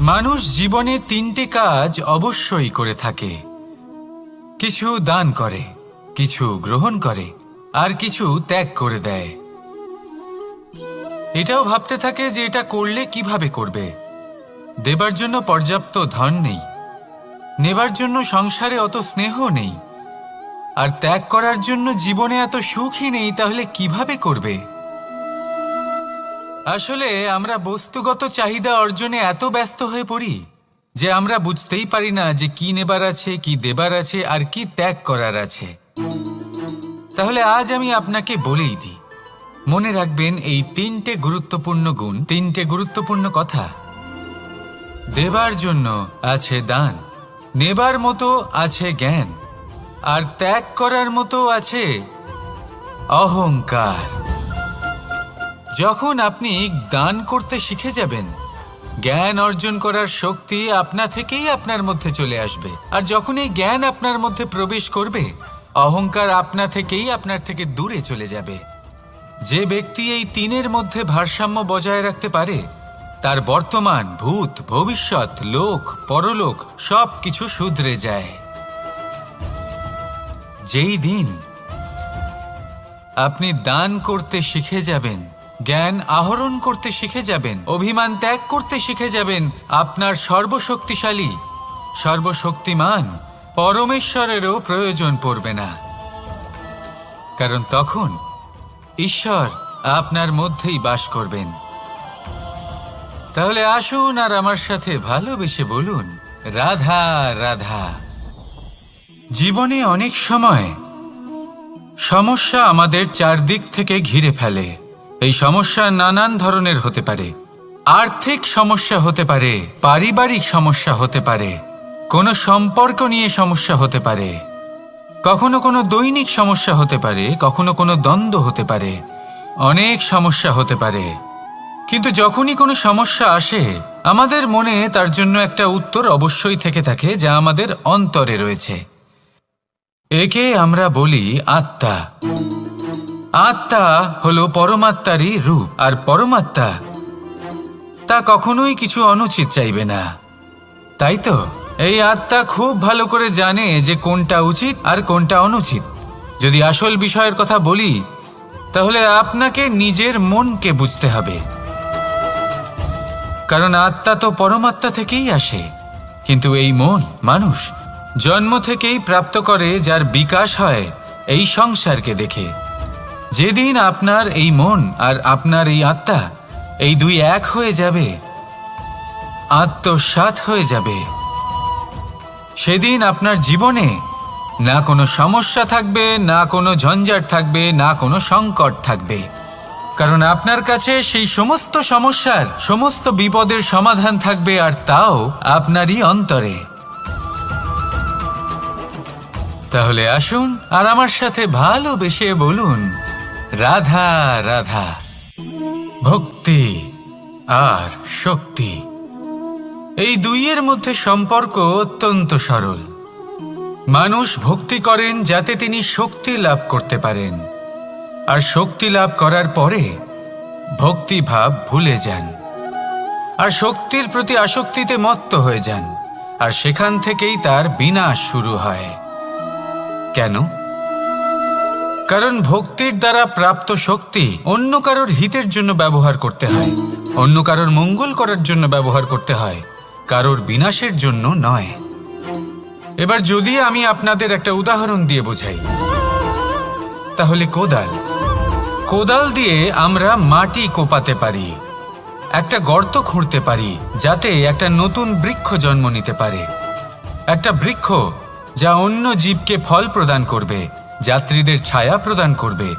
মানুষ জীবনে তিনটে কাজ অবশ্যই করে থাকে। কিছু দান করে, কিছু গ্রহণ করে, আর কিছু ত্যাগ করে দেয়। এটাও ভাবতে থাকে যে এটা করলে কিভাবে করবে। দেবার জন্য পর্যাপ্ত ধন নেই, নেবার জন্য সংসারে অত স্নেহ নেই, আর ত্যাগ করার জন্য জীবনে এত সুখই নেই, তাহলে কিভাবে করবে? আসলে আমরা বস্তুগত চাহিদা অর্জনে এত ব্যস্ত হয়ে পড়ি যে আমরা বুঝতেই পারি না যে কি নেবার আছে, কি দেবার আছে, আর কি ত্যাগ করার আছে। তাহলে আজ আমি আপনাকে বলেই দিই, মনে রাখবেন এই তিনটে গুরুত্বপূর্ণ গুণ, তিনটে গুরুত্বপূর্ণ কথা। দেবার জন্য আছে দান, নেবার মতো আছে জ্ঞান, আর ত্যাগ করার মতো আছে অহংকার। যখন আপনি দান করতে শিখে যাবেন, জ্ঞান অর্জন করার শক্তি আপনা থেকেই আপনার মধ্যে চলে আসবে। আর যখন এই জ্ঞান আপনার মধ্যে প্রবেশ করবে, অহংকার আপনা থেকেই আপনার থেকে দূরে চলে যাবে। যে ব্যক্তি এই তিনের মধ্যে ভারসাম্য বজায় রাখতে পারে, তার বর্তমান, ভূত, ভবিষ্যৎ, লোক, পরলোক সব কিছু শুধরে যায়। যেই দিন আপনি দান করতে শিখে যাবেন, জ্ঞান আহরণ করতে শিখে যাবেন, অভিমান ত্যাগ করতে শিখে যাবেন, আপনার সর্বশক্তিশালী, সর্বশক্তিমান পরমেশ্বরেরও প্রয়োজন পড়বে না। কারণ তখন ঈশ্বর আপনার মধ্যেই বাস করবেন। তাহলে আসুন আর আমার সাথে ভালোবেসে বলুন, রাধা রাধা। জীবনে অনেক সময় সমস্যা আমাদের চারদিক থেকে ঘিরে ফেলে। এই সমস্যা নানান ধরনের হতে পারে। আর্থিক সমস্যা হতে পারে, পারিবারিক সমস্যা হতে পারে, কোনো সম্পর্ক নিয়ে সমস্যা হতে পারে, কখনো কোনো দৈনিক সমস্যা হতে পারে, কখনো কোনো দ্বন্দ্ব হতে পারে, অনেক সমস্যা হতে পারে। কিন্তু যখনই কোনো সমস্যা আসে, আমাদের মনে তার জন্য একটা উত্তর অবশ্যই থেকে থাকে, যা আমাদের অন্তরে রয়েছে। একে আমরা বলি আত্মা। আত্মা হলো পরমাত্মারই রূপ, আর পরমাত্মা তা কখনোই কিছু অনুচিত চাইবে না, তাই তো? এই আত্মা খুব ভালো করে জানে যে কোনটা উচিত আর কোনটা অনুচিত। যদি আসল বিষয়ের কথা বলি, তাহলে আপনাকে নিজের মনকে বুঝতে হবে। কারণ আত্মা তো পরমাত্মা থেকেই আসে। কিন্তু এই মন মানুষ জন্ম থেকেই প্রাপ্ত করে, যার বিকাশ হয় এই সংসারকে দেখে। যেদিন আপনার এই মন আর আপনার এই আত্মা, এই দুই এক হয়ে যাবে, আত্মসাৎ হয়ে যাবে, সেদিন আপনার জীবনে না কোনো সমস্যা থাকবে, না কোনো ঝঞ্ঝাট থাকবে, না কোনো সংকট থাকবে। কারণ আপনার কাছে সেই সমস্ত সমস্যার, সমস্ত বিপদের সমাধান থাকবে, আর তাও আপনারই অন্তরে। তাহলে আসুন আর আমার সাথে ভালোবেসে বলুন, রাধা রাধা। ভক্তি আর শক্তি, এই দুইয়ের মধ্যে সম্পর্ক অত্যন্ত সরল। মানুষ ভক্তি করেন যাতে তিনি শক্তি লাভ করতে পারেন, আর শক্তি লাভ করার পরে ভক্তিভাব ভুলে যান, আর শক্তির প্রতি আসক্তিতে মত্ত হয়ে যান, আর সেখান থেকেই তার বিনাশ শুরু হয়। কেন? কারণ ভক্তির দ্বারা প্রাপ্ত শক্তি অন্য কারোর হিতের জন্য ব্যবহার করতে হয়, অন্য কারোর মঙ্গল করার জন্য ব্যবহার করতে হয়, কারোর বিনাশের জন্য নয়। এবার যদি আমি আপনাদের একটা উদাহরণ দিয়ে বোঝাই, তাহলে কোদাল দিয়ে আমরা মাটি কোপাতে পারি, একটা গর্ত খুঁড়তে পারি, যাতে একটা নতুন বৃক্ষ জন্ম নিতে পারে। একটা বৃক্ষ যা অন্য জীবকে ফল প্রদান করবে, যাত্রীদের ছায়া প্রদান করবে।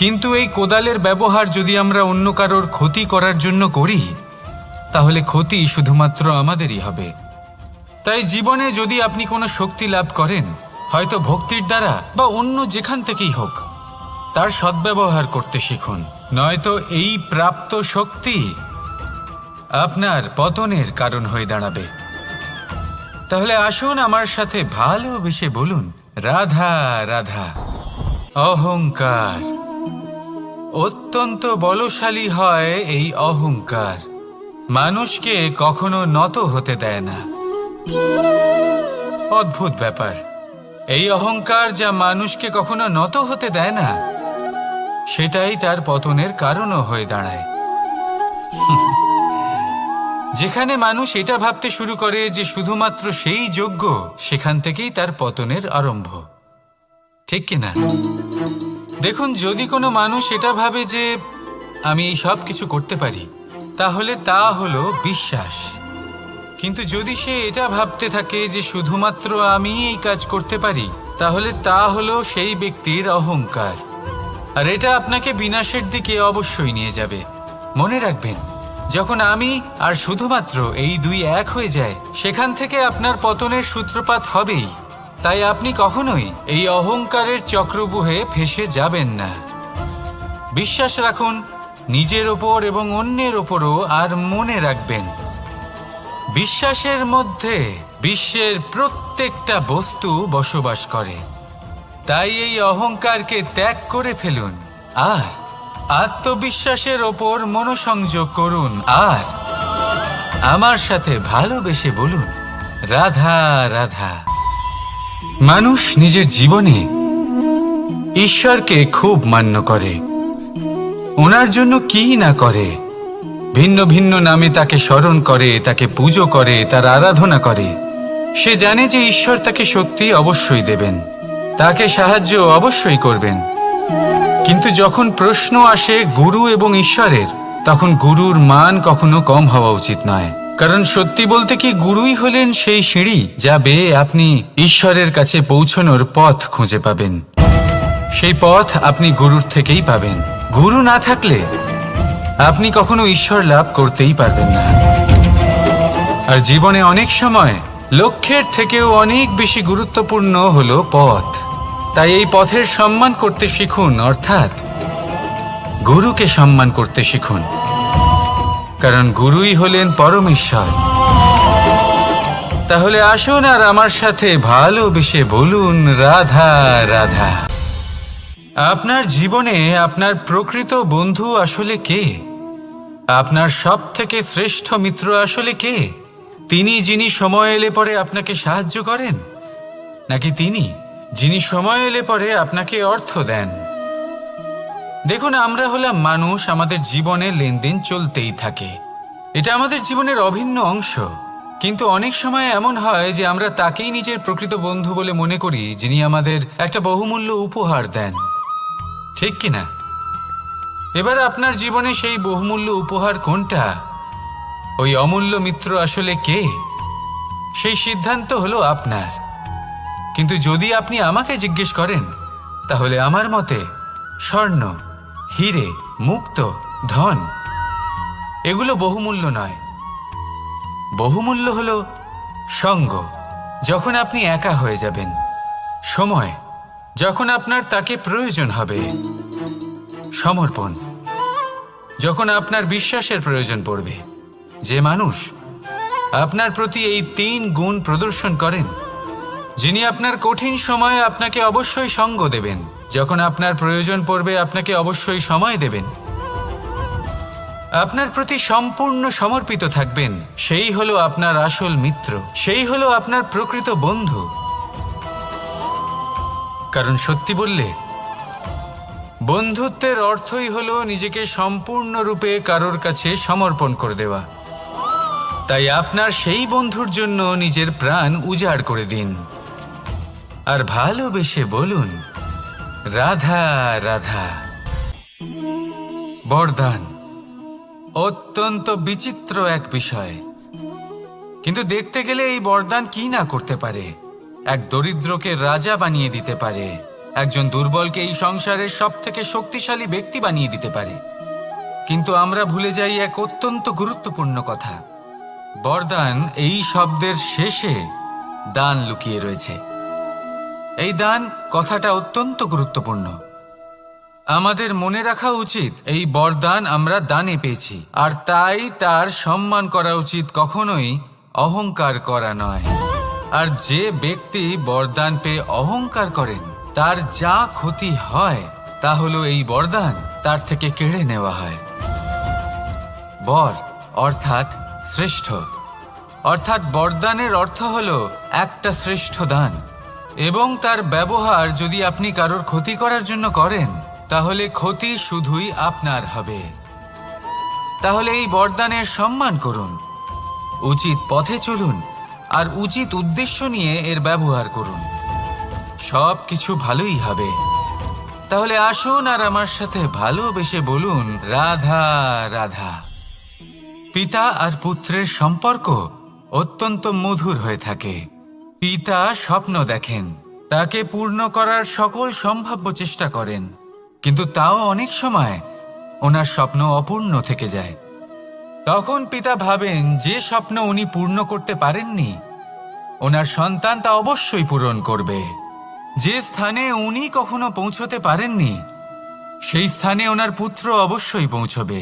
কিন্তু এই কোদালের ব্যবহার যদি আমরা অন্য কারোর ক্ষতি করার জন্য করি, তাহলে ক্ষতি শুধুমাত্র আমাদেরই হবে। তাই জীবনে যদি আপনি কোনো শক্তি লাভ করেন, হয়তো ভক্তির দ্বারা বা অন্য যেখান থেকেই হোক, তার সদ্ব্যবহার করতে শিখুন। নয়তো এই প্রাপ্ত শক্তি আপনার পতনের কারণ হয়ে দাঁড়াবে। তাহলে আসুন আমার সাথে ভালোবেসে বলুন, রাধা রাধা। অহংকার অত্যন্ত বলশালী হয়। এই অহংকার মানুষকে কখনো নত হতে দেয় না। অদ্ভুত ব্যাপার, এই অহংকার যা মানুষকে কখনো নত হতে দেয় না, সেটাই তার পতনের কারণও হয়ে দাঁড়ায়। যেখানে মানুষ এটা ভাবতে শুরু করে যে শুধুমাত্র সেই যোগ্য, সেখান থেকেই তার পতনের আরম্ভ, ঠিক কিনা? দেখুন, যদি কোনো মানুষ এটা ভাবে যে আমি এই সব কিছু করতে পারি, তাহলে তা হলো বিশ্বাস। কিন্তু যদি সে এটা ভাবতে থাকে যে শুধুমাত্র আমি এই কাজ করতে পারি, তাহলে তা হলো সেই ব্যক্তির অহংকার। আর এটা আপনাকে বিনাশের দিকে অবশ্যই নিয়ে যাবে। মনে রাখবেন, যখন আমি আর শুধুমাত্র এই দুই এক হয়ে যায়, সেখান থেকে আপনার পতনের সূত্রপাত হবেই। তাই আপনি কখনোই এই অহংকারের চক্রব্যূহে ফেঁসে যাবেন না। বিশ্বাস রাখুন নিজের ওপর এবং অন্যের ওপরও। আর মনে রাখবেন, বিশ্বাসের মধ্যে বিশ্বের প্রত্যেকটা বস্তু বসবাস করে। তাই এই অহংকারকে ত্যাগ করে ফেলুন আর আত্মবিশ্বাসের ওপর মনোসংযোগ করুন। আর আমার সাথে ভালোবেসে বলুন, রাধা রাধা। মানুষ নিজের জীবনে ঈশ্বরকে খুব মান্য করে। ওনার জন্য কি না করে, ভিন্ন ভিন্ন নামে তাকে স্মরণ করে, তাকে পুজো করে, তার আরাধনা করে। সে জানে যে ঈশ্বর তাকে শক্তি অবশ্যই দেবেন, তাকে সাহায্য অবশ্যই করবেন। কিন্তু যখন প্রশ্ন আসে গুরু এবং ঈশ্বরের, তখন গুরুর মান কখনো কম হওয়া উচিত নয়। কারণ সত্যি বলতে কি, গুরুই হলেন সেই সিঁড়ি যা বেয়ে আপনি ঈশ্বরের কাছে পৌঁছানোর পথ খুঁজে পাবেন। সেই পথ আপনি গুরুর থেকেই পাবেন। গুরু না থাকলে আপনি কখনো ঈশ্বর লাভ করতেই পারবেন না। আর জীবনে অনেক সময় লক্ষ্যের থেকেও অনেক বেশি গুরুত্বপূর্ণ হলো পথ। তাই এই পথের সম্মান করতে শিখুন, অর্থাৎ গুরুকে সম্মান করতে শিখুন। কারণ গুরুই হলেন পরমেশ্বর। তাহলে আসুন আর আমার সাথে ভালোবেসে বলুন, রাধা রাধা। আপনার জীবনে আপনার প্রকৃত বন্ধু আসলে কে? আপনার সব থেকে শ্রেষ্ঠ মিত্র আসলে কে? তিনি যিনি সময় এলে পরে আপনাকে সাহায্য করেন, নাকি তিনি যিনি সময় এলে পরে আপনাকে অর্থ দেন? দেখুন, আমরা হলাম মানুষ, আমাদের জীবনে লেনদেন চলতেই থাকে। এটা আমাদের জীবনের অভিন্ন অংশ। কিন্তু অনেক সময় এমন হয় যে আমরা তাকেই নিজের প্রকৃত বন্ধু বলে মনে করি, যিনি আমাদের একটা বহুমূল্য উপহার দেন, ঠিক কিনা? এবার আপনার জীবনে সেই বহুমূল্য উপহার কোনটা, ওই অমূল্য মিত্র আসলে কে, সেই সিদ্ধান্ত হলো আপনার। কিন্তু যদি আপনি আমাকে জিজ্ঞেস করেন, তাহলে আমার মতে স্বর্ণ, হিরে, মুক্ত, ধন এগুলো বহুমূল্য নয়। বহুমূল্য হলো সঙ্গ, যখন আপনি একা হয়ে যাবেন, সময়, যখন আপনার তাকে প্রয়োজন হবে, সমর্পণ, যখন আপনার বিশ্বাসের প্রয়োজন পড়বে। যে মানুষ আপনার প্রতি এই 3 গুণ প্রদর্শন করেন, যিনি আপনার কঠিন সময়ে আপনাকে অবশ্যই সঙ্গ দেবেন, যখন আপনার প্রয়োজন পড়বে আপনাকে অবশ্যই সময় দেবেন, আপনার প্রতি সম্পূর্ণ সমর্পিত থাকবেন, সেই হলো আপনার আসল মিত্র, সেই হলো আপনার প্রকৃত বন্ধু। কারণ সত্যি বললে, বন্ধুত্বের অর্থই হলো নিজেকে সম্পূর্ণরূপে কারোর কাছে সমর্পণ করে দেওয়া। তাই আপনার সেই বন্ধুর জন্য নিজের প্রাণ উজাড় করে দিন আর ভালোবেসে বলুন, রাধা রাধা। বরদান অত্যন্ত বিচিত্র এক বিষয়, কিন্তু দেখতে গেলে এই বরদান কি না করতে পারে। এক দরিদ্রকে রাজা বানিয়ে দিতে পারে, একজন দুর্বলকে এই সংসারের সব থেকে শক্তিশালী ব্যক্তি বানিয়ে দিতে পারে। কিন্তু আমরা ভুলে যাই এক অত্যন্ত গুরুত্বপূর্ণ কথা। বরদান এই শব্দের শেষে দান লুকিয়ে রয়েছে। এই দান কথাটা অত্যন্ত গুরুত্বপূর্ণ। আমাদের মনে রাখা উচিত, এই বরদান আমরা দানে পেয়েছি, আর তাই তার সম্মান করা উচিত, কখনোই অহংকার করা নয়। আর যে ব্যক্তি বরদান পেয়ে অহংকার করেন, তার যা ক্ষতি হয় তা হলো এই বরদান তার থেকে কেড়ে নেওয়া হয়। বর অর্থাৎ শ্রেষ্ঠ, অর্থাৎ বরদানের অর্থ হলো একটা শ্রেষ্ঠ দান, এবং তার ব্যবহার যদি আপনি কারোর ক্ষতি করার জন্য করেন তাহলে ক্ষতি শুধুই আপনার হবে। তাহলে এই বরদানের সম্মান করুন, উচিত পথে চলুন আর উচিত উদ্দেশ্য নিয়ে এর ব্যবহার করুন, সব কিছু ভালোই হবে। তাহলে আসুন আর আমার সাথে ভালোবেসে বলুন রাধা রাধা। পিতা আর পুত্রের সম্পর্ক অত্যন্ত মধুর হয়ে থাকে। পিতা স্বপ্ন দেখেন, তাকে পূর্ণ করার সকল সম্ভাব্য চেষ্টা করেন, কিন্তু তাও অনেক সময় ওনার স্বপ্ন অপূর্ণ থেকে যায়। তখন পিতা ভাবেন যে স্বপ্ন উনি পূর্ণ করতে পারেননি ওনার সন্তান তা অবশ্যই পূরণ করবে। যে স্থানে উনি কখনো পৌঁছতে পারেননি সেই স্থানে ওনার পুত্র অবশ্যই পৌঁছবে।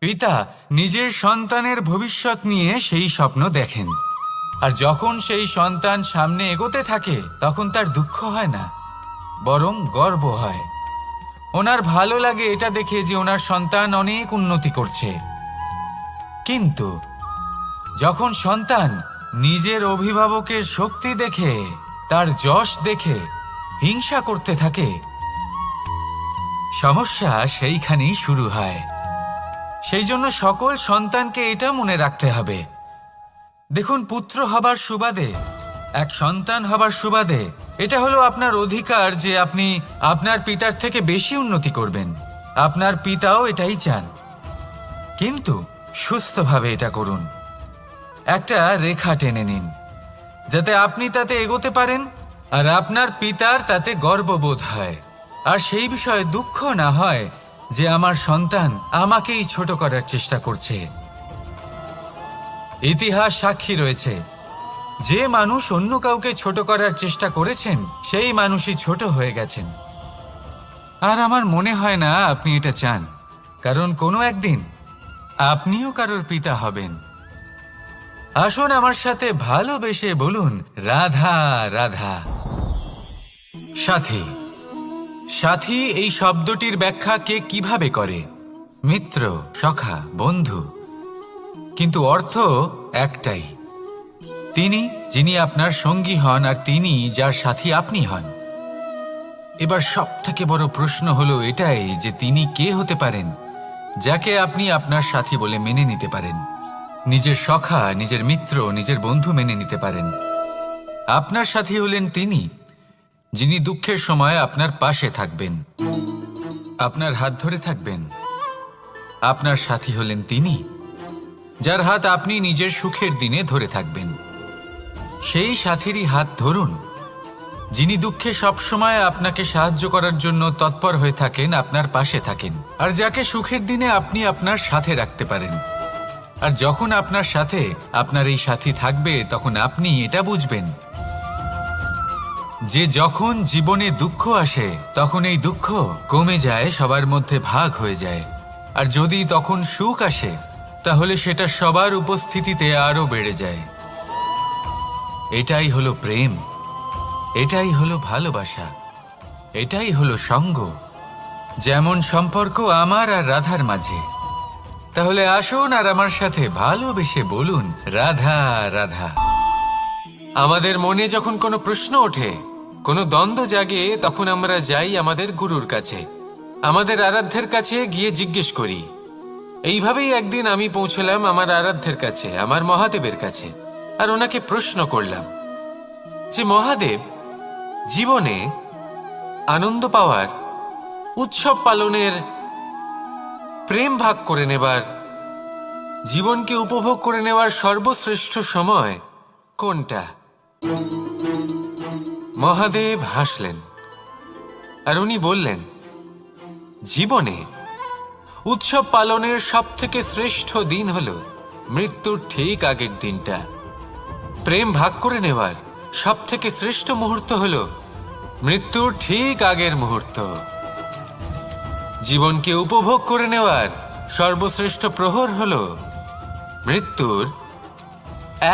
পিতা নিজের সন্তানের ভবিষ্যৎ নিয়ে সেই স্বপ্ন দেখেন, আর যখন সেই সন্তান সামনে এগোতে থাকে তখন তার দুঃখ হয় না, বরং গর্ব হয়। ওনার ভালো লাগে এটা দেখে যে ওনার সন্তান অনেক উন্নতি করছে। কিন্তু যখন সন্তান নিজের অভিভাবকের শক্তি দেখে, তার যশ দেখে হিংসা করতে থাকে, সমস্যা সেইখানেই শুরু হয়। সেই জন্য সকল সন্তানকে এটা মনে রাখতে হবে, দেখুন, পুত্র হবার সুবাদে, এক সন্তান হবার সুবাদে এটা হলো আপনার অধিকার যে আপনি আপনার পিতার থেকে বেশি উন্নতি করবেন। আপনার পিতাও এটাই চান, কিন্তু সুস্থভাবে এটা করুন। একটা রেখা টেনে নিন যাতে আপনি তাতে এগোতে পারেন আর আপনার পিতার তাতে গর্ববোধ হয়, আর সেই বিষয়ে দুঃখ না হয় যে আমার সন্তান আমাকেই ছোট করার চেষ্টা করছে। ইতিহাস সাক্ষী রয়েছে, যে মানুষ অন্য কাউকে ছোট করার চেষ্টা করেছেন সেই মানুষই ছোট হয়ে গেছেন। আর আমার মনে হয় না আপনি এটা চান, কারণ কোনো একদিন আপনিও কারোর পিতা হবেন। আসুন আমার সাথে ভালোবেসে বলুন রাধা রাধা। সাথী, সাথী এই শব্দটির ব্যাখ্যা কে কিভাবে করে? মিত্র, সখা, বন্ধু, কিন্তু অর্থ একটাই। তিনি যিনি আপনার সঙ্গী হন আর তিনি যার সাথী আপনি হন। এবার সব থেকে বড় প্রশ্ন হলো এটাই যে তিনি কে হতে পারেন যাকে আপনি আপনার সাথী বলে মেনে নিতে পারেন, নিজের সখা, নিজের মিত্র, নিজের বন্ধু মেনে নিতে পারেন। আপনার সাথী হলেন তিনি যিনি দুঃখের সময় আপনার পাশে থাকবেন, আপনার হাত ধরে থাকবেন। আপনার সাথী হলেন তিনি যার হাত আপনি নিজের সুখের দিনে ধরে থাকবেন। সেই সাথীরই হাত ধরুন যিনি দুঃখে সবসময় আপনাকে সাহায্য করার জন্য তৎপর হয়ে থাকেন, আপনার পাশে থাকেন, আর যাকে সুখের দিনে আপনি আপনার সাথে রাখতে পারেন। আর যখন আপনার সাথে আপনার এই সাথী থাকবে তখন আপনি এটা বুঝবেন যে যখন জীবনে দুঃখ আসে তখন এই দুঃখ কমে যায়, সবার মধ্যে ভাগ হয়ে যায়। আর যদি তখন সুখ আসে তাহলে সেটা সবার উপস্থিতিতে আরো বেড়ে যায়। এটাই হলো প্রেম, এটাই হলো ভালোবাসা, এটাই হলো সঙ্গ, যেমন সম্পর্ক আমার আর রাধার মাঝে। তাহলে আসুন আর আমার সাথে ভালোবেসে বলুন রাধা রাধা। আমাদের মনে যখন কোনো প্রশ্ন ওঠে, কোনো দ্বন্দ্ব জাগে, তখন আমরা যাই আমাদের গুরুর কাছে, আমাদের আরাধ্যের কাছে গিয়ে জিজ্ঞেস করি। এইভাবেই একদিন আমি পৌঁছলাম আমার আরাধ্যের কাছে, আমার মহাদেবের কাছে, আর ওনাকে প্রশ্ন করলাম যে মহাদেব, জীবনে আনন্দ পাওয়ার, উৎসব পালনের, প্রেম ভাগ করে নেবার, জীবনকে উপভোগ করে নেওয়ার সর্বশ্রেষ্ঠ সময় কোনটা? মহাদেব হাসলেন আর উনি বললেন, জীবনে উৎসব পালনের সব থেকে শ্রেষ্ঠ দিন হলো মৃত্যুর ঠিক আগের দিনটা। প্রেম ভাগ করে নেওয়ার সব থেকে শ্রেষ্ঠ মুহূর্ত হলো মৃত্যুর ঠিক আগের মুহূর্ত। জীবনকে উপভোগ করে নেওয়ার সর্বশ্রেষ্ঠ প্রহর হলো মৃত্যুর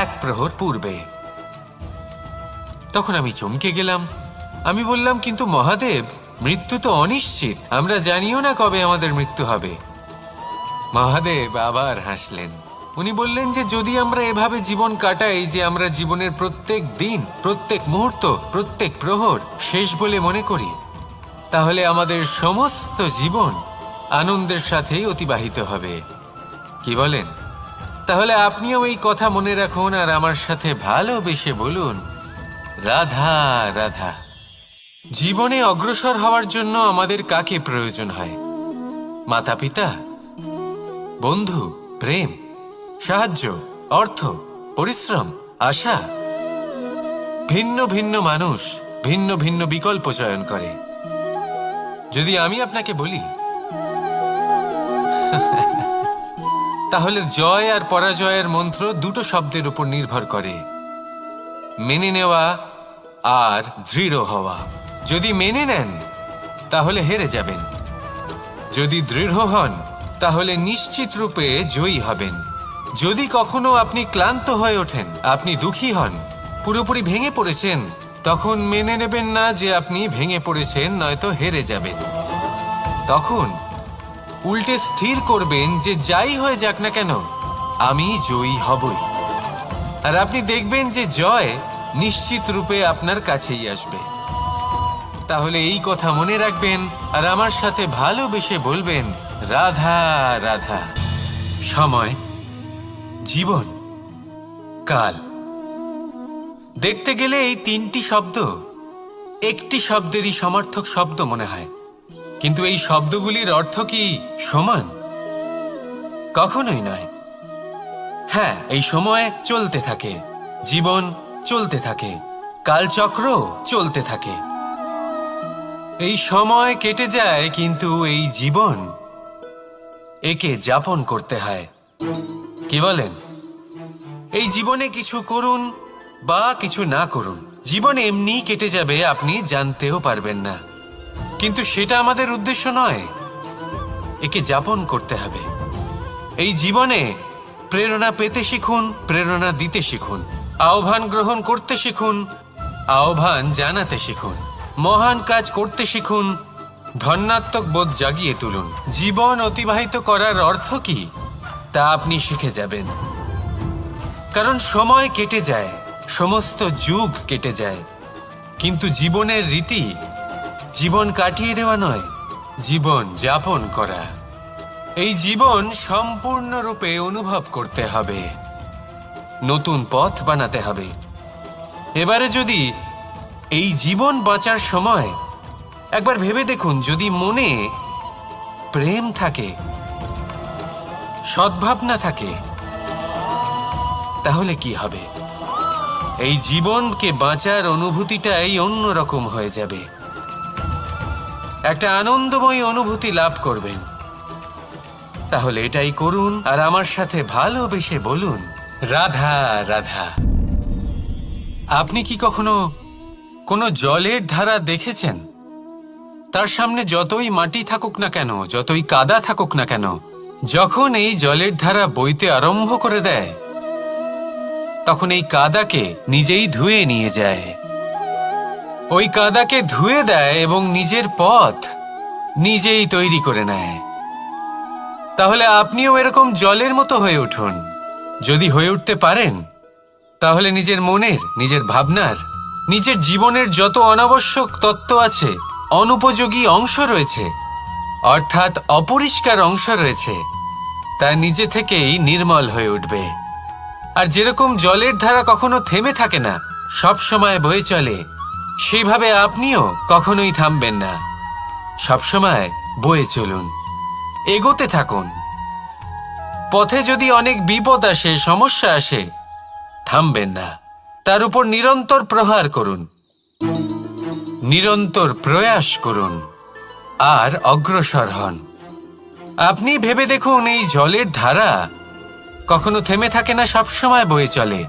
এক প্রহর পূর্বে। তখন আমি চমকে গেলাম আমি বললাম, কিন্তু মহাদেব, মৃত্যু তো অনিশ্চিত, আমরা জানিও না কবে আমাদের মৃত্যু হবে। মহাদেব আবার হাসলেন। উনি বললেন যে যদি আমরা এভাবে জীবন কাটাই যে আমরা জীবনের প্রত্যেক দিন, প্রত্যেক মুহূর্ত, প্রত্যেক প্রহর শেষ বলে মনে করি, তাহলে আমাদের সমস্ত জীবন আনন্দের সাথেই অতিবাহিত হবে। কি বলেন? তাহলে আপনিও এই কথা মনে রাখুন আর আমার সাথে ভালোবেসে বলুন, রাধা রাধা। জীবনে অগ্রসর হওয়ার জন্য আমাদের কাকে প্রয়োজন হয়? মাতা পিতা, বন্ধু, প্রেম, সাহায্য, অর্থ, পরিশ্রম, আশা। ভিন্ন ভিন্ন মানুষ ভিন্ন ভিন্ন বিকল্প চয়ন করে। যদি আমি আপনাকে বলি, তাহলে জয় আর পরাজয়ের মন্ত্র দুটো শব্দের উপর নির্ভর করে, মেনে নেওয়া আর দৃঢ় হওয়া। যদি মেনে নেন তাহলে হেরে যাবেন, যদি দৃঢ় হন তাহলে নিশ্চিত রূপে জয়ী হবেন। যদি কখনো আপনি ক্লান্ত হয়ে ওঠেন, আপনি দুঃখী হন, পুরোপুরি ভেঙে পড়েছেন, তখন মেনে নেবেন না যে আপনি ভেঙে পড়েছেন, নয়তো হেরে যাবেন। তখন উল্টে স্থির করবেন যে যাই হয়ে যাক না কেন, আমি জয়ী হবই। আর আপনি দেখবেন যে জয় নিশ্চিত রূপে আপনার কাছেই আসবে। তাহলে এই কথা মনে রাখবেন আর আমার সাথে ভালোবেসে বলবেন, রাধা রাধা। সময়, জীবন, কাল। দেখতে গেলে এই তিনটি শব্দ একটি শব্দেরই সমার্থক শব্দ মনে হয়, কিন্তু এই শব্দগুলির অর্থ কি সমান? কখনোই নয়। হ্যাঁ, এই সময় চলতে থাকে, জীবন চলতে থাকে, কালচক্র চলতে থাকে। এই সময় কেটে যায়, কিন্তু এই জীবন, একে যাপন করতে হয়। কি বলেন? এই জীবনে কিছু করুন বা কিছু না করুন, জীবন এমনি কেটে যাবে, আপনি জানতেও পারবেন না। কিন্তু সেটা আমাদের উদ্দেশ্য নয়, একে যাপন করতে হবে। এই জীবনে প্রেরণা পেতে শিখুন, প্রেরণা দিতে শিখুন, আহ্বান গ্রহণ করতে শিখুন, আহ্বান জানাতে শিখুন, মহান কাজ করতে শিখুন, ধন্যাত্মক বোধ জাগিয়ে তুলুন। জীবন অতিবাহিত করার অর্থ কি তা আপনি শিখে যাবেন। কারণ সময় কেটে যায়, সমস্ত যুগ কেটে যায়, কিন্তু জীবনের রীতি জীবন কাটিয়ে দেওয়া নয়, জীবন যাপন করা। এই জীবন সম্পূর্ণরূপে অনুভব করতে হবে, নতুন পথ বানাতে হবে। এবারে যদি এই জীবন বাঁচার সময় একবার ভেবে দেখুন, যদি মনে প্রেম থাকে, সদ্ভাবনা থাকে, তাহলে কি হবে? এই জীবনকে বাঁচার অনুভূতিটাই অন্যরকম হয়ে যাবে, একটা আনন্দময় অনুভূতি লাভ করবেন। তাহলে এটাই করুন আর আমার সাথে ভালোবেসে বলুন, রাধা রাধা। আপনি কি কখনো কোনো জলের ধারা দেখেছেন? তার সামনে যতই মাটি থাকুক না কেন, যতই কাদা থাকুক না কেন, যখন এই জলের ধারা বইতে আরম্ভ করে দেয়, তখন এই কাদাকে নিজেই ধুয়ে নিয়ে যায়। ওই কাদাকে ধুয়ে দেয় এবং নিজের পথ নিজেই তৈরি করে নেয়। তাহলে আপনিও এরকম জলের মতো হয়ে উঠুন। যদি হয়ে উঠতে পারেন, তাহলে নিজের মনের, নিজের ভাবনার, নিজের জীবনের যত অনাবশ্যক তত্ত্ব আছে, অনুপযোগী অংশ রয়েছে, অর্থাৎ অপরিষ্কার অংশ রয়েছে, তা নিজে থেকেই নির্মল হয়ে উঠবে। আর যেরকম জলের ধারা কখনো থেমে থাকে না, সব সময় বয়ে চলে, সেইভাবে আপনিও কখনোই থামবেন না। সবসময় বয়ে চলুন, এগোতে থাকুন। পথে যদি অনেক বিপদ আসে, সমস্যা আসে, থামবেন না, তার উপর নিরন্তর প্রহার করুন, নিরন্তর প্রয়াস করুন আর অগ্রসর হন। আপনি ভেবে দেখুন, এই জলের ধারা কখনো থেমে থাকে না, সবসময় বয়ে চলে,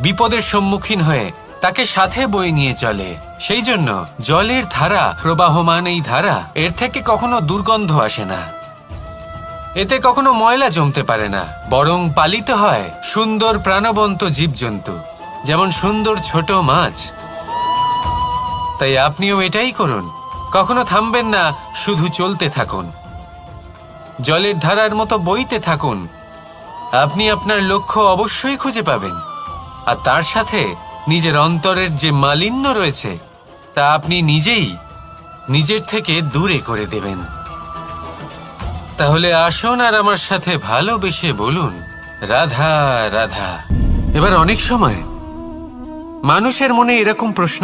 বিপদের সম্মুখীন হয়ে তাকে সাথে বয়ে নিয়ে চলে। সেই জন্য জলের ধারা, প্রবাহমান এই ধারা, এর থেকে কখনো দুর্গন্ধ আসে না, এতে কখনো ময়লা জমতে পারে না, বরং পালিত হয় সুন্দর প্রাণবন্ত জীবজন্তু, যেমন সুন্দর ছোট মাছ। তাই আপনিও এটাই করুন। কখনো থামবেন না, শুধু চলতে থাকুন, জলের ধারার মতো বইতে থাকুন। আপনি আপনার লক্ষ্য অবশ্যই খুঁজে পাবেন, আর তার সাথে নিজের অন্তরের যে মালিন্য রয়েছে তা আপনি নিজেই নিজের থেকে দূরে করে দেবেন। তাহলে আসুন আর আমার সাথে ভালোবেসে বলুন, রাধা রাধা। এবার অনেক সময় মানুষের মনে এরকম প্রশ্ন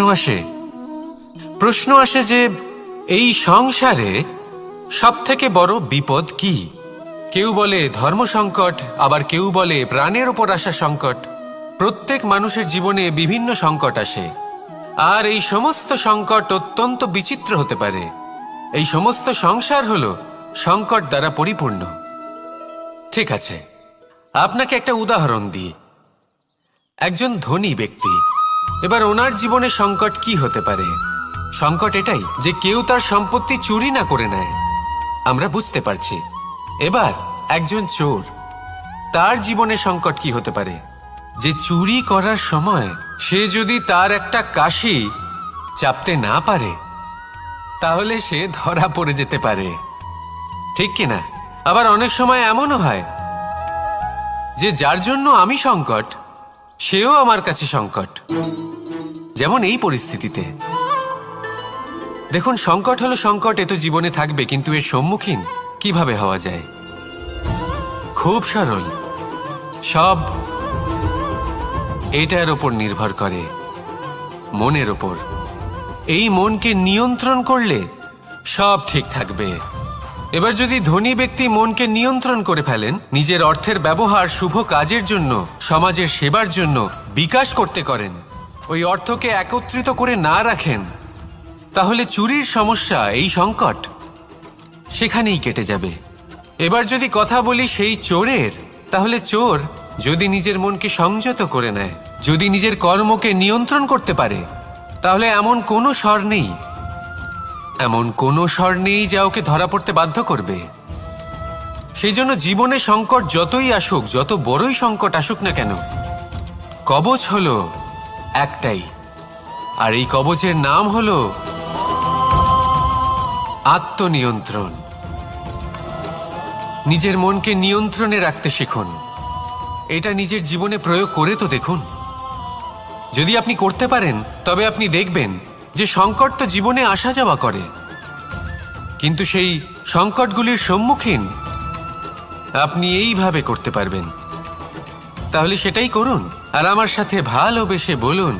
আসে যে এই সংসারে সবথেকে বড় বিপদ কি? কেউ বলে ধর্ম সংকট, আবার কেউ বলে প্রাণের উপর আসা সংকট। প্রত্যেক মানুষের জীবনে বিভিন্ন সংকট আসে, আর এই সমস্ত সংকট অত্যন্ত বিচিত্র হতে পারে। এই সমস্ত সংসার হলো সংকট দ্বারা পরিপূর্ণ। ঠিক আছে, আপনাকে একটা উদাহরণ দিই। একজন ধনী ব্যক্তি, এবার ওনার জীবনে সংকট কি হতে পারে? সংকট এটাই যে কেউ তার সম্পত্তি চুরি না করে নেয়, আমরা বুঝতে পারছি। এবার একজন চোর, তার জীবনে সংকট কি হতে পারে? যে চুরি করার সময় সে যদি তার একটা কাশি চাপতে না পারে, তাহলে সে ধরা পড়ে যেতে পারে, ঠিক কিনা? আবার অনেক সময় এমনও হয় যে যার জন্য আমি সংকট, সেও আমার কাছে সংকট। যেমন এই পরিস্থিতিতে দেখুন, সংকট হলো সংকট, এ তো জীবনে থাকবে, কিন্তু এর সম্মুখীন কিভাবে হওয়া যায়? খুব সরল। সব এটার ওপর নির্ভর করে, মনের ওপর। এই মনকে নিয়ন্ত্রণ করলে সব ঠিক থাকবে। এবার যদি ধনী ব্যক্তি মনকে নিয়ন্ত্রণ করে ফেলেন, নিজের অর্থের ব্যবহার শুভ কাজের জন্য, সমাজের সেবার জন্য বিকাশ করতে করেন, ওই অর্থকে একত্রিত করে না রাখেন, তাহলে চুরির সমস্যা, এই সংকট সেখানেই কেটে যাবে। এবার যদি কথা বলি সেই চোরের, তাহলে চোর যদি নিজের মনকে সংযত করে নেয়, যদি নিজের কর্মকে নিয়ন্ত্রণ করতে পারে, তাহলে এমন কোনো স্বর নেই যা ওকে ধরা পড়তে বাধ্য করবে। সেই জন্য জীবনে সংকট যতই আসুক, যত বড়ই সংকট আসুক না কেন, কবচ হলো একটাই, আর এই কবচের নাম হলো আত্মনিয়ন্ত্রণ। নিজের মনকে নিয়ন্ত্রণে রাখতে শিখুন। এটা নিজের জীবনে প্রয়োগ করে তো দেখুন। যদি আপনি করতে পারেন, তবে আপনি দেখবেন যে সংকট তো জীবনে আসা যাওয়া করে, কিন্তু সেই সংকটগুলির সম্মুখীন আপনি এইভাবে করতে পারবেন। তাহলে সেটাই করুন, আর আমার সাথে ভালোবেসে বলুন,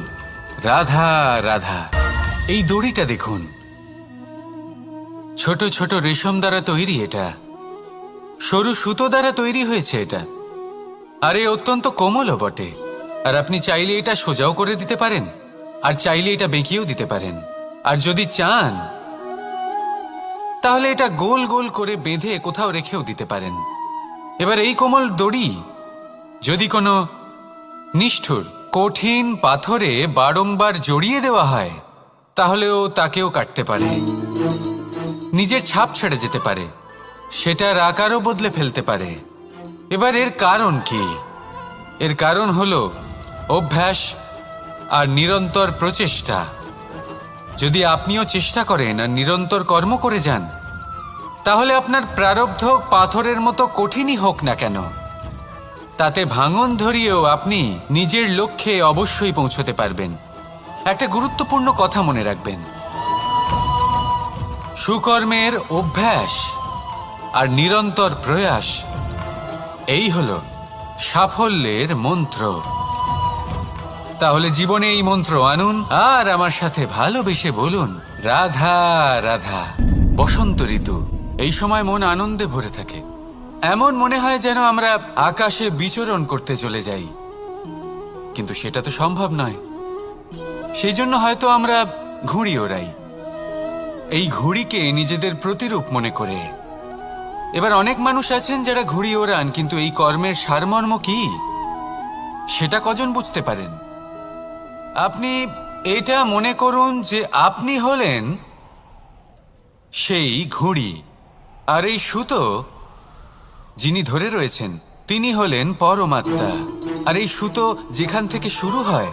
রাধা রাধা। এই দড়িটা দেখুন, ছোট ছোট রেশম দ্বারা তৈরি, এটা সরু সুতো দ্বারা তৈরি হয়েছে এটা, আর এ অত্যন্ত কোমলও বটে। আর আপনি চাইলে এটা সোজাও করে দিতে পারেন, আর চাইলে এটা বেঁকিয়েও দিতে পারেন, আর যদি চান তাহলে এটা গোল গোল করে বেঁধে কোথাও রেখেও দিতে পারেন। এবার এই কোমল দড়ি যদি কোনো নিষ্ঠুর কঠিন পাথরে বারংবার জড়িয়ে দেওয়া হয়, তাহলেও তাকেও কাটতে পারে, নিজের ছাপ ছেড়ে যেতে পারে, সেটার আকারও বদলে ফেলতে পারে। এবার এর কারণ কি? এর কারণ হলো অভ্যাস আর নিরন্তর প্রচেষ্টা। যদি আপনিও চেষ্টা করেন আর নিরন্তর কর্ম করে যান, তাহলে আপনার প্রারব্ধ পাথরের মতো কঠিনই হোক না কেন, তাতে ভাঙন ধরিয়েও আপনি নিজের লক্ষ্যে অবশ্যই পৌঁছতে পারবেন। একটা গুরুত্বপূর্ণ কথা মনে রাখবেন, সুকর্মের অভ্যাস আর নিরন্তর প্রয়াস, এই হলো সাফল্যের মন্ত্র। তাহলে জীবনে এই মন্ত্র আনুন, আর আমার সাথে ভালোবেসে বলুন, রাধা রাধা। বসন্ত ঋতু, এই সময় মন আনন্দে ভরে থাকে। এমন মনে হয় যেন আমরা আকাশে বিচরণ করতে চলে যাই, কিন্তু সেটা তো সম্ভব নয়। সেই জন্য হয়তো আমরা ঘুড়ি ওড়াই, এই ঘুড়িকে নিজেদের প্রতিরূপ মনে করে। এবার অনেক মানুষ আছেন যারা ঘুড়ি ওড়ান, কিন্তু এই কর্মের সারমর্ম কি সেটা কজন বুঝতে পারেন? আপনি এটা মনে করুন যে আপনি হলেন সেই ঘুড়ি, আর এই সুতো যিনি ধরে রয়েছেন তিনি হলেন পরমাত্মা। আর এই সুতো যেখান থেকে শুরু হয়,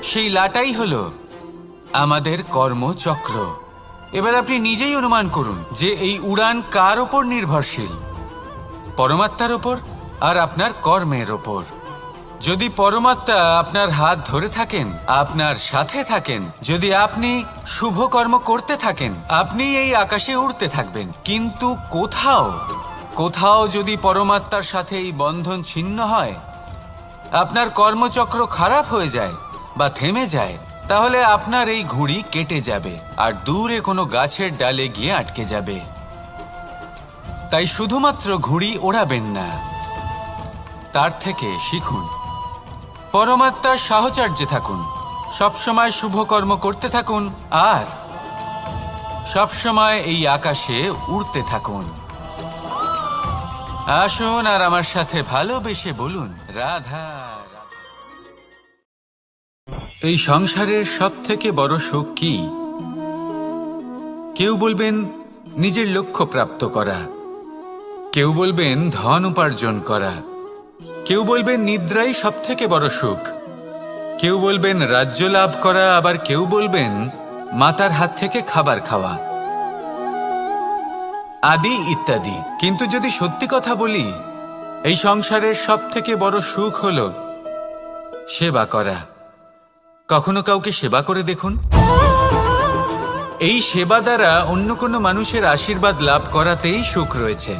সেই লাটাই হলো আমাদের কর্মচক্র। এবার আপনি নিজেই অনুমান করুন যে এই উড়ান কার ওপর নির্ভরশীল, পরমাত্মার ওপর আর আপনার কর্মের ওপর। যদি পরমাত্মা আপনার হাত ধরে থাকেন, আপনার সাথে থাকেন, যদি আপনি শুভ কর্ম করতে থাকেন, আপনি এই আকাশে উড়তে থাকবেন। কিন্তু কোথাও কোথাও যদি পরমাত্মার সাথে এই বন্ধন ছিন্ন হয়, আপনার কর্মচক্র খারাপ হয়ে যায় বা থেমে যায়, তাহলে আপনার এই ঘুড়ি কেটে যাবে আর দূরে কোনো গাছের ডালে গিয়ে আটকে যাবে। তাই শুধুমাত্র ঘুড়ি ওড়াবেন না, তার থেকে শিখুন, পরমাত্মার সাহচর্যে থাকুন, সবসময় শুভ কর্ম করতে থাকুন আর সবসময় এই আকাশে উড়তে থাকুন। আসুন আর আমার সাথে ভালোবেসে বলুন, রাধা রাধা। এই সংসারের সব থেকে বড় সুখ কি? কেউ বলবেন নিজের লক্ষ্য প্রাপ্ত করা, কেউ বলবেন ধন উপার্জন করা, কেউ বলবেন নিদ্রাই সব থেকে বড় সুখ, কেউ বলবেন রাজ্য লাভ করা, আবার কেউ বলবেন মাতার হাত থেকে খাবার খাওয়া, আদি ইত্যাদি। কিন্তু যদি সত্যি কথা বলি, এই সংসারের সব থেকে বড় সুখ হলো সেবা করা। কখনো কাউকে সেবা করে দেখুন। এই সেবা দ্বারা অন্য কোনো মানুষের আশীর্বাদ লাভ করাতেই সুখ রয়েছে।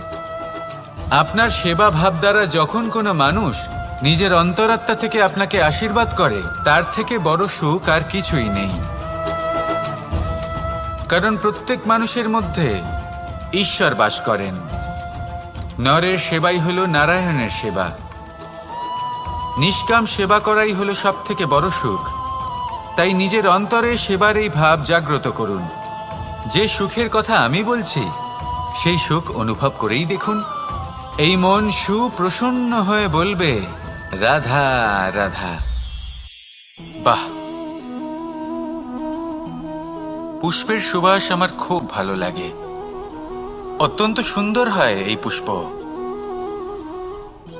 আপনার সেবা ভাব দ্বারা যখন কোনো মানুষ নিজের অন্তরাত্মা থেকে আপনাকে আশীর্বাদ করে, তার থেকে বড় সুখ আর কিছুই নেই। কারণ প্রত্যেক মানুষের মধ্যে ঈশ্বর বাস করেন। নরের সেবাই হলো নারায়ণের সেবা। নিষ্কাম সেবা করাই হলো সব থেকে বড় সুখ। তাই নিজের অন্তরে সেবার এই ভাব জাগ্রত করুন। যে সুখের কথা আমি বলছি, সেই সুখ অনুভব করেই দেখুন। এই মন সুপ্রসন্ন হয়ে বলবে, রাধা রাধা। বাহ, পুষ্পের সুবাস আমার খুব ভালো লাগে। অত্যন্ত সুন্দর হয় এই পুষ্প।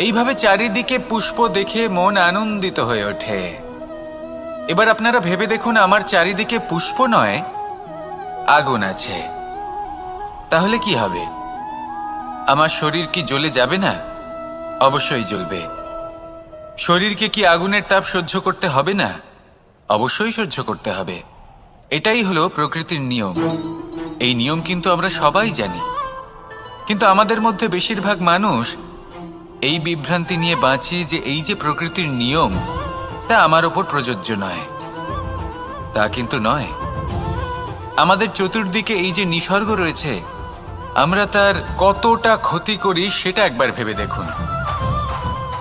এইভাবে চারিদিকে পুষ্প দেখে মন আনন্দিত হয়ে ওঠে। এবার আপনারা ভেবে দেখুন, আমার চারিদিকে পুষ্প নয়, আগুন আছে। তাহলে কি হবে? আমার শরীর কি জ্বলে যাবে না? অবশ্যই জ্বলবে। শরীরকে কি আগুনের তাপ সহ্য করতে হবে না? অবশ্যই সহ্য করতে হবে। এটাই হলো প্রকৃতির নিয়ম। এই নিয়ম কিন্তু আমরা সবাই জানি, কিন্তু আমাদের মধ্যে বেশিরভাগ মানুষ এই বিভ্রান্তি নিয়ে বাঁচি যে এই যে প্রকৃতির নিয়ম, তা আমার ওপর প্রযোজ্য নয়। তা কিন্তু নয়। আমাদের চতুর্দিকে এই যে নিসর্গ রয়েছে, আমরা তার কতটা ক্ষতি করি সেটা একবার ভেবে দেখুন।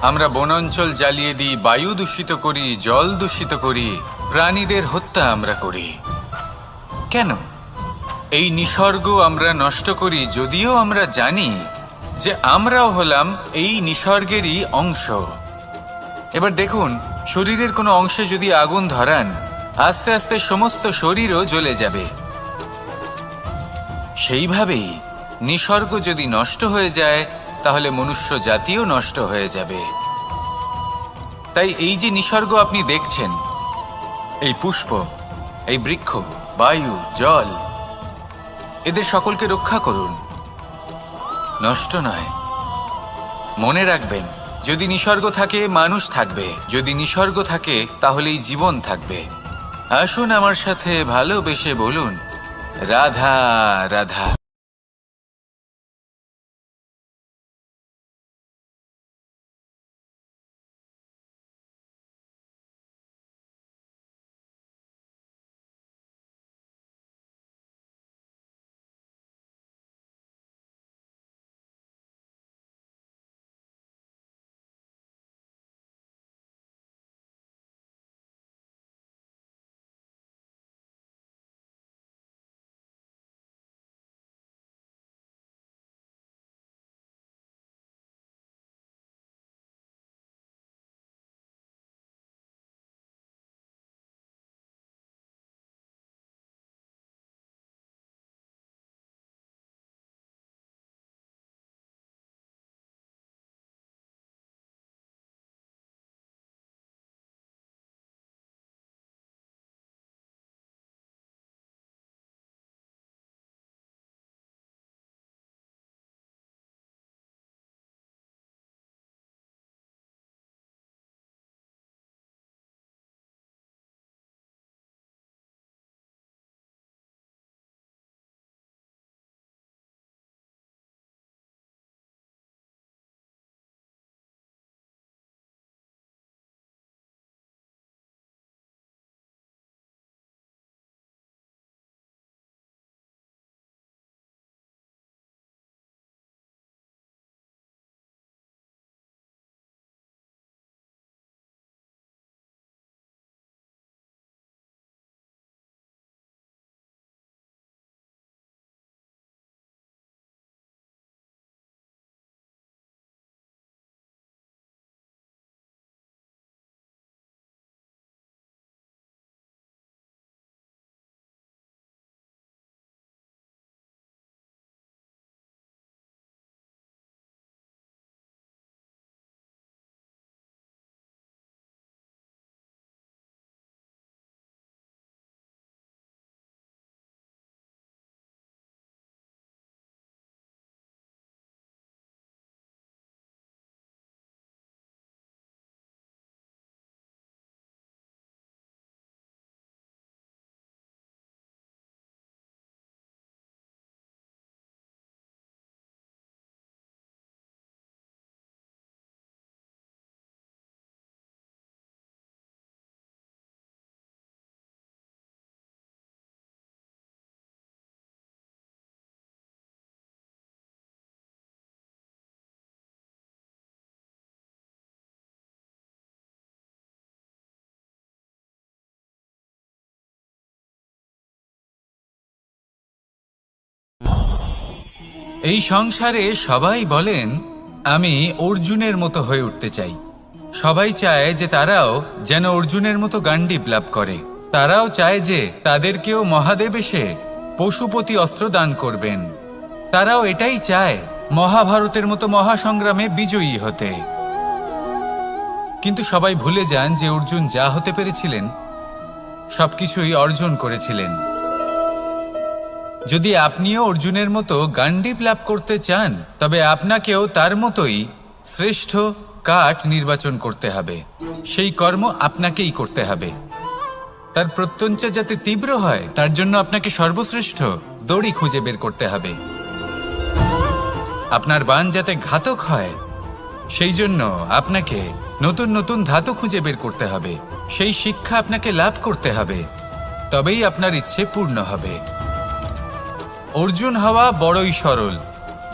আমরা বনাঞ্চল জ্বালিয়ে দিই, বায়ু দূষিত করি, জল দূষিত করি, প্রাণীদের হত্যা আমরা করি। কেন? এই নিসর্গ আমরা নষ্ট করি, যদিও আমরা জানি যে আমরাও হলাম এই নিসর্গেরই অংশ। এবার দেখুন, শরীরের কোনো অংশে যদি আগুন ধরান, আস্তে আস্তে সমস্ত শরীরও জ্বলে যাবে। সেইভাবেই নিসর্গ যদি নষ্ট হয়ে যায়, তাহলে মনুষ্য জাতিও নষ্ট হয়ে যাবে। তাই এই যে নিসর্গ আপনি দেখছেন, এই পুষ্প, এই বৃক্ষ, বায়ু, জল, এদের সকলকে রক্ষা করুন, নষ্ট নয়। মনে রাখবেন, যদি নিসর্গ থাকে মানুষ থাকবে, যদি নিসর্গ থাকে তাহলেই জীবন থাকবে। আসুন আমার সাথে ভালোবেসে বলুন, রাধা রাধা। এই সংসারে সবাই বলেন আমি অর্জুনের মতো হয়ে উঠতে চাই। সবাই চায় যে তারাও যেন অর্জুনের মতো গান্ডীব লাভ করে। তারাও চায় যে তাদেরকেও মহাদেব এসে পশুপতি অস্ত্র দান করবেন। তারাও এটাই চায় মহাভারতের মতো মহাসংগ্রামে বিজয়ী হতে। কিন্তু সবাই ভুলে যান যে অর্জুন যা হতে পেরেছিলেন সবকিছুই অর্জন করেছিলেন। যদি আপনিও অর্জুনের মতো গান্ডীব লাভ করতে চান তবে আপনাকেও তার মতোই শ্রেষ্ঠ কাঠ নির্বাচন করতে হবে। সেই কর্ম আপনাকেই করতে হবে। তার প্রত্যঞ্চা যাতে তীব্র হয় তার জন্য আপনাকে সর্বশ্রেষ্ঠ দড়ি খুঁজে বের করতে হবে। আপনার বাণ যাতে ঘাতক হয় সেই জন্য আপনাকে নতুন নতুন ধাতু খুঁজে বের করতে হবে। সেই শিক্ষা আপনাকে লাভ করতে হবে, তবেই আপনার ইচ্ছে পূর্ণ হবে। অর্জুন হওয়া বড়ই সরল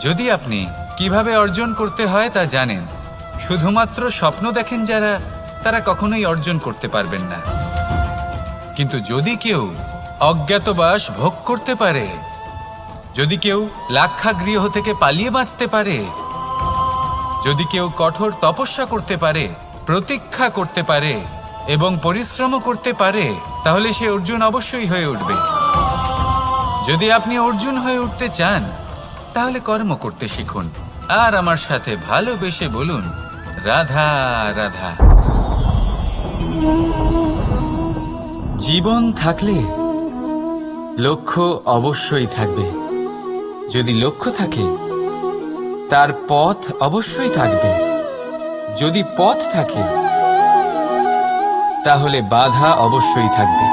যদি আপনি কিভাবে অর্জন করতে হয় তা জানেন। শুধুমাত্র স্বপ্ন দেখেন যারা, তারা কখনোই অর্জন করতে পারবেন না। কিন্তু যদি কেউ অজ্ঞাতবাস ভোগ করতে পারে, যদি কেউ লাক্ষাগৃহ থেকে পালিয়ে বাঁচতে পারে, যদি কেউ কঠোর তপস্যা করতে পারে, প্রতীক্ষা করতে পারে এবং পরিশ্রমও করতে পারে, তাহলে সে অর্জুন অবশ্যই হয়ে উঠবে। যদি আপনি অর্জুন হয়ে উঠতে চান তাহলে কর্ম করতে শিখুন আর আমার সাথে ভালোবেসে বলুন রাধা রাধা। জীবন থাকলে লক্ষ্য অবশ্যই থাকবে। যদি লক্ষ্য থাকে তার পথ অবশ্যই থাকবে। যদি পথ থাকে তাহলে বাধা অবশ্যই থাকবে।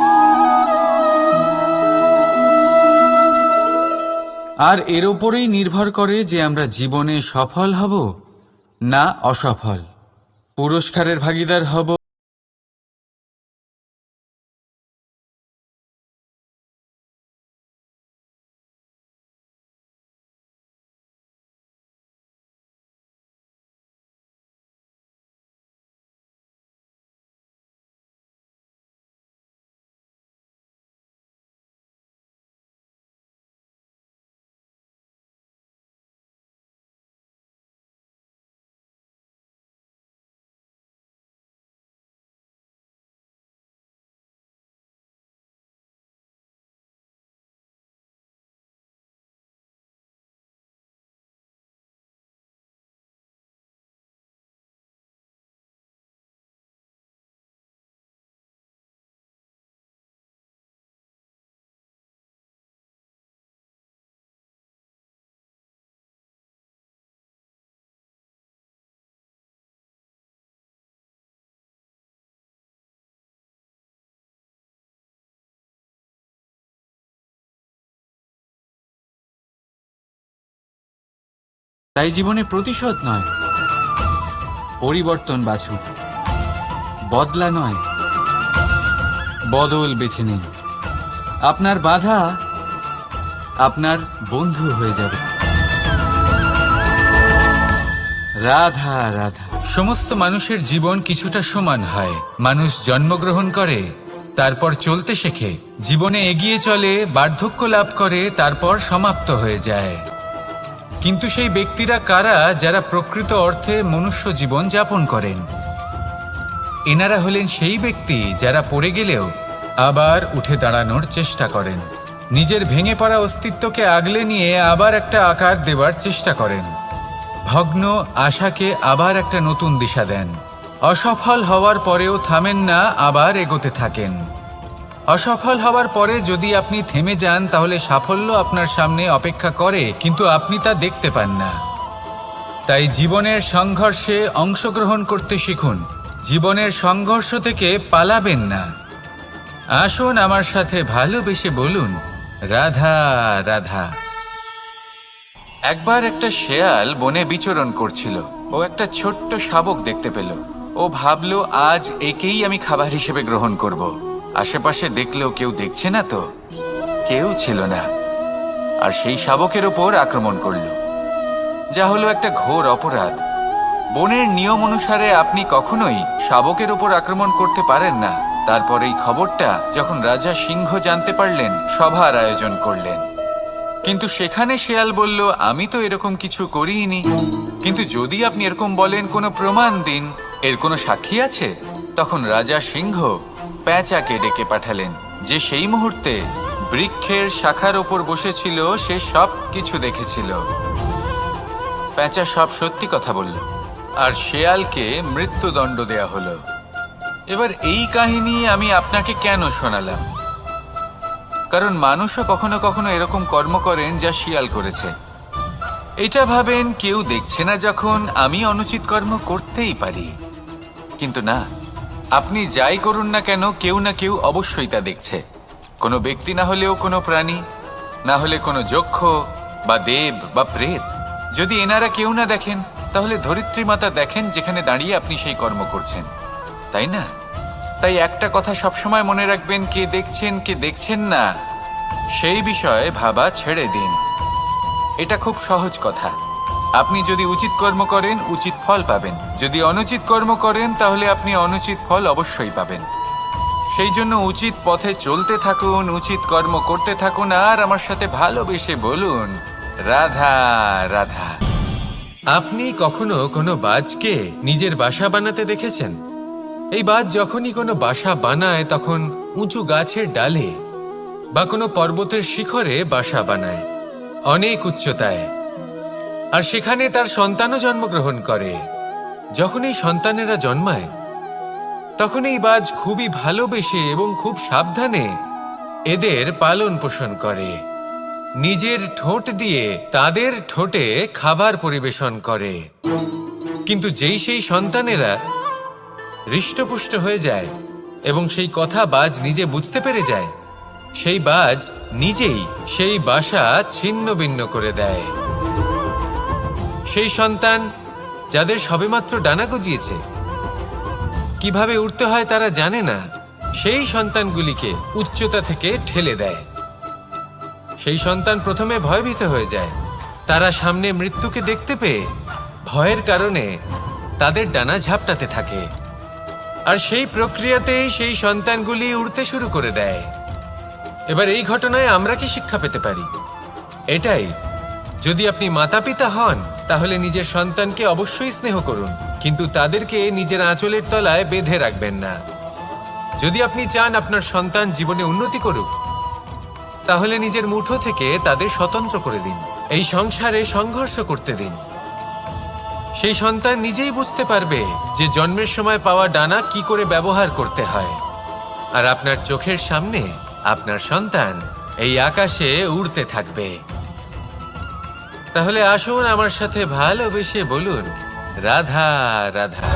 আর এর ওপরেই নির্ভর করে যে আমরা জীবনে সফল হব না অসফল, পুরস্কারের ভাগীদার হব তাই জীবনে প্রতিশোধ নয়, পরিবর্তন বাছুন। বদলা নয়, বদল বেছে নিন। আপনার বাধা আপনার বন্ধু হয়ে যাবে। রাধা রাধা। সমস্ত মানুষের জীবন কিছুটা সমান হয়। মানুষ জন্মগ্রহণ করে, তারপর চলতে শেখে, জীবনে এগিয়ে চলে, বার্ধক্য লাভ করে, তারপর সমাপ্ত হয়ে যায়। কিন্তু সেই ব্যক্তিরা কারা যারা প্রকৃত অর্থে মনুষ্য জীবন যাপন করেন? এনারা হলেন সেই ব্যক্তি যারা পড়ে গেলেও আবার উঠে দাঁড়ানোর চেষ্টা করেন, নিজের ভেঙে পড়া অস্তিত্বকে আগলে নিয়ে আবার একটা আকার দেওয়ার চেষ্টা করেন, ভগ্ন আশাকে আবার একটা নতুন দিশা দেন। অসফল হওয়ার পরেও থামেন না, আবার এগোতে থাকেন। অসফল হওয়ার পরে যদি আপনি থেমে যান তাহলে সাফল্য আপনার সামনে অপেক্ষা করে, কিন্তু আপনি তা দেখতে পান না। তাই জীবনের সংঘর্ষে অংশগ্রহণ করতে শিখুন। জীবনের সংঘর্ষ থেকে পালাবেন না। আসুন আমার সাথে ভালোবেসে বলুন রাধা রাধা। একবার একটা শেয়াল বনে বিচরণ করছিল। ও একটা ছোট্ট শাবক দেখতে পেল। ও ভাবল, আজ একেই আমি খাবার হিসেবে গ্রহণ করব। আশেপাশে দেখলেও কেউ দেখছে না তো, কেউ ছিল না। আর সেই শাবকের ওপর আক্রমণ করল, যা হলো একটা ঘোর অপরাধ। বনের নিয়ম অনুসারে আপনি কখনোই শাবকের ওপর আক্রমণ করতে পারেন না। তারপর এই খবরটা যখন রাজা সিংহ জানতে পারলেন, সভার আয়োজন করলেন। কিন্তু সেখানে শেয়াল বলল, আমি তো এরকম কিছু করিনি। কিন্তু যদি আপনি এরকম বলেন, কোনো প্রমাণ দিন, এর কোনো সাক্ষী আছে? তখন রাজা সিংহ পেঁচাকে ডেকে পাঠালেন, যে সেই মুহূর্তে বৃক্ষের শাখার ওপর বসেছিল, সে সব কিছু দেখেছিল। পেঁচা সব সত্যি কথা বলল, আর শেয়ালকে মৃত্যুদণ্ড দেয়া হলো। এবার এই কাহিনী আমি আপনাকে কেন শোনালাম? কারণ মানুষও কখনো কখনো এরকম কর্ম করেন যা শিয়াল করেছে। এটা ভাবেন কেউ দেখছে না, যখন আমি অনুচিত কর্ম করতেই পারি। কিন্তু না, আপনি যাই করুন না কেন, কেউ না কেউ অবশ্যই তা দেখছে। কোনো ব্যক্তি না হলেও কোনো প্রাণী, না হলে কোনো যক্ষ বা দেব বা প্রেত। যদি এনারা কেউ না দেখেন, তাহলে ধরিত্রী মাতা দেখেন, যেখানে দাঁড়িয়ে আপনি সেই কর্ম করছেন, তাই না? তাই একটা কথা সবসময় মনে রাখবেন, কে দেখছেন কে দেখছেন না সেই বিষয়ে ভাবা ছেড়ে দিন। এটা খুব সহজ কথা। আপনি যদি উচিত কর্ম করেন, উচিত ফল পাবেন। যদি অনুচিত কর্ম করেন, তাহলে আপনি অনুচিত ফল অবশ্যই পাবেন। সেই জন্য উচিত পথে চলতে থাকুন, উচিত কর্ম করতে থাকুন, আর আমার সাথে ভালোবেসে বলুন, রাধা রাধা। আপনি কখনো কোনো বাজকে নিজের বাসা বানাতে দেখেছেন? এই বাজ যখনই কোনো বাসা বানায়, তখন উঁচু গাছের ডালে বা কোনো পর্বতের শিখরে বাসা বানায়, অনেক উচ্চতায়। আর সেখানে তার সন্তানও জন্মগ্রহণ করে। যখন এই সন্তানেরা জন্মায়, তখন এই বাজ খুবই ভালোবেসে এবং খুব সাবধানে এদের পালন পোষণ করে। নিজের ঠোঁট দিয়ে তাদের ঠোঁটে খাবার পরিবেশন করে। কিন্তু যেই সেই সন্তানেরা হৃষ্টপুষ্ট হয়ে যায় এবং সেই কথা বাজ নিজে বুঝতে পেরে যায়, সেই বাজ নিজেই সেই বাসা ছিন্ন ভিন্ন করে দেয়। সেই সন্তান যাদের সবেমাত্র ডানা গজিয়েছে, কিভাবে উড়তে হয় তারা জানে না, সেই সন্তানগুলিকে উচ্চতা থেকে ঠেলে দেয়। সেই সন্তান প্রথমে ভয়ভীত হয়ে যায়। তারা সামনে মৃত্যুকে দেখতে পেয়ে ভয়ের কারণে তাদের ডানা ঝাপটাতে থাকে। আর সেই প্রক্রিয়াতেই সেই সন্তানগুলি উড়তে শুরু করে দেয়। এবার এই ঘটনায় আমরা কি শিক্ষা পেতে পারি? এটাই, যদি আপনি মাতা পিতা হন, তাহলে নিজের সন্তানকে অবশ্যই স্নেহ করুন, কিন্তু তাদেরকে নিজের আঁচলের তলায় বেঁধে রাখবেন না। যদি আপনি চান আপনার সন্তান জীবনে উন্নতি করুক, তাহলে নিজের মুঠো থেকে তাদের স্বতন্ত্র করে দিন। এই সংসারে সংঘর্ষ করতে দিন। সেই সন্তান নিজেই বুঝতে পারবে যে জন্মের সময় পাওয়া ডানা কি করে ব্যবহার করতে হয়। আর আপনার চোখের সামনে আপনার সন্তান এই আকাশে উড়তে থাকবে। তাহলে আসুন আমার সাথে ভালোবেসে বলুন, রাধা রাধা।